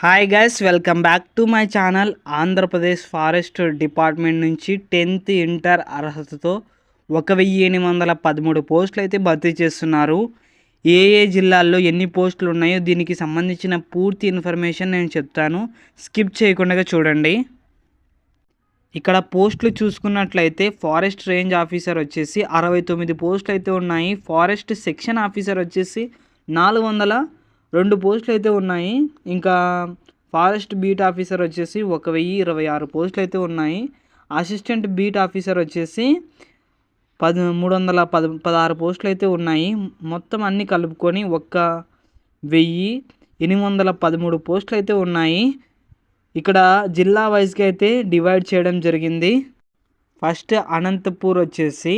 Hi guys, welcome back to my channel. Andhra Pradesh forest department నుంచి 10th inter అర్హతతో 1813 పోస్టులు అయితే భర్తీ చేస్తున్నారు. ఏ ఏ జిల్లాల్లో ఎన్ని పోస్టులు ఉన్నాయో దీనికి సంబంధించిన పూర్తి ఇన్ఫర్మేషన్ నేను చెప్తాను. స్కిప్ చేయకుండా చూడండి. ఇక్కడ పోస్టులు చూసుకున్నట్లయితే ఫారెస్ట్ రేంజ్ ఆఫీసర్ వచ్చేసి 69 పోస్టులు అయితే ఉన్నాయి. ఫారెస్ట్ సెక్షన్ ఆఫీసర్ వచ్చేసి 402 పోస్టులు అయితే ఉన్నాయి. ఇంకా ఫారెస్ట్ బీట్ ఆఫీసర్ వచ్చేసి 1026 పోస్టులు అయితే ఉన్నాయి. అసిస్టెంట్ బీట్ ఆఫీసర్ వచ్చేసి 316 పోస్టులు అయితే ఉన్నాయి. మొత్తం అన్నీ కలుపుకొని 1813 పోస్టులు అయితే ఉన్నాయి. ఇక్కడ జిల్లా వైజ్గా అయితే డివైడ్ చేయడం జరిగింది. ఫస్ట్ అనంతపూర్ వచ్చేసి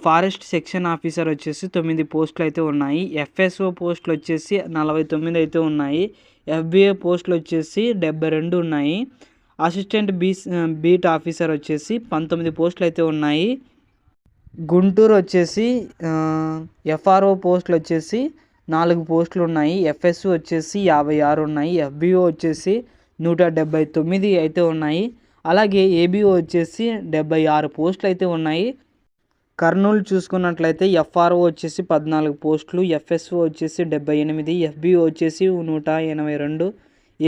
ఫారెస్ట్ సెక్షన్ ఆఫీసర్ వచ్చేసి 9 పోస్టులు అయితే ఉన్నాయి. ఎఫ్ఎస్ఓ పోస్టులు వచ్చేసి 49 అయితే ఉన్నాయి. ఎఫ్బిఏ పోస్టులు వచ్చేసి 72 ఉన్నాయి. అసిస్టెంట్ బీట్ ఆఫీసర్ వచ్చేసి 19 పోస్టులు అయితే ఉన్నాయి. గుంటూరు వచ్చేసి ఎఫ్ఆర్ఓ పోస్టులు వచ్చేసి 4 పోస్టులు ఉన్నాయి. ఎఫ్ఎస్ఓ వచ్చేసి 56 ఉన్నాయి. ఎఫ్బిఓ వచ్చేసి 179 అయితే ఉన్నాయి. అలాగే ఏబిఓ వచ్చేసి 76 పోస్టులు అయితే ఉన్నాయి. కర్నూలు చూసుకున్నట్లయితే ఎఫ్ఆర్ఓ వచ్చేసి 14 పోస్టులు, ఎఫ్ఎస్ఓ వచ్చేసి 78, ఎఫ్బిఓ వచ్చేసి 182,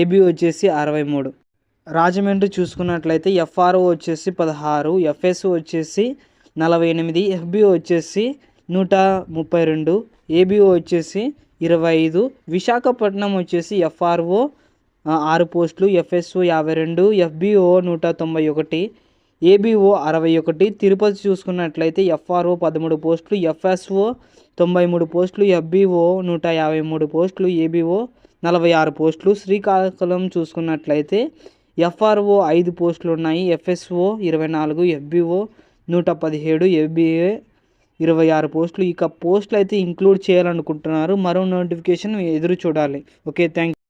ఏబిఓ వచ్చేసి 63. రాజమండ్రి చూసుకున్నట్లయితే ఎఫ్ఆర్ఓ వచ్చేసి 16, ఎఫ్ఎస్ఓ వచ్చేసి 48, ఎఫ్బిఓ వచ్చేసి 132, ఏబిఓ వచ్చేసి 25. విశాఖపట్నం వచ్చేసి ఎఫ్ఆర్ఓ 6 పోస్టులు, ఎఫ్ఎస్ఓ 52, ఎఫ్బిఓ 191, ఏబిఓ 61. తిరుపతి చూసుకున్నట్లయితే ఎఫ్ఆర్ఓ 13 పోస్టులు, ఎఫ్ఎస్ఓ 93 పోస్టులు, ఎఫ్బిఓ 153 పోస్టులు, ఏబిఓ 46 పోస్టులు. శ్రీకాకుళం చూసుకున్నట్లయితే ఎఫ్ఆర్ఓ 5 పోస్టులు ఉన్నాయి, ఎఫ్ఎస్ఓ 24, ఎఫ్బిఓ 117, ఏబిఏ 26 పోస్టులు. ఇక పోస్టులు అయితే ఇంక్లూడ్ చేయాలనుకుంటున్నారు. మరో నోటిఫికేషన్ ఎదురు చూడాలి. Okay, thank you.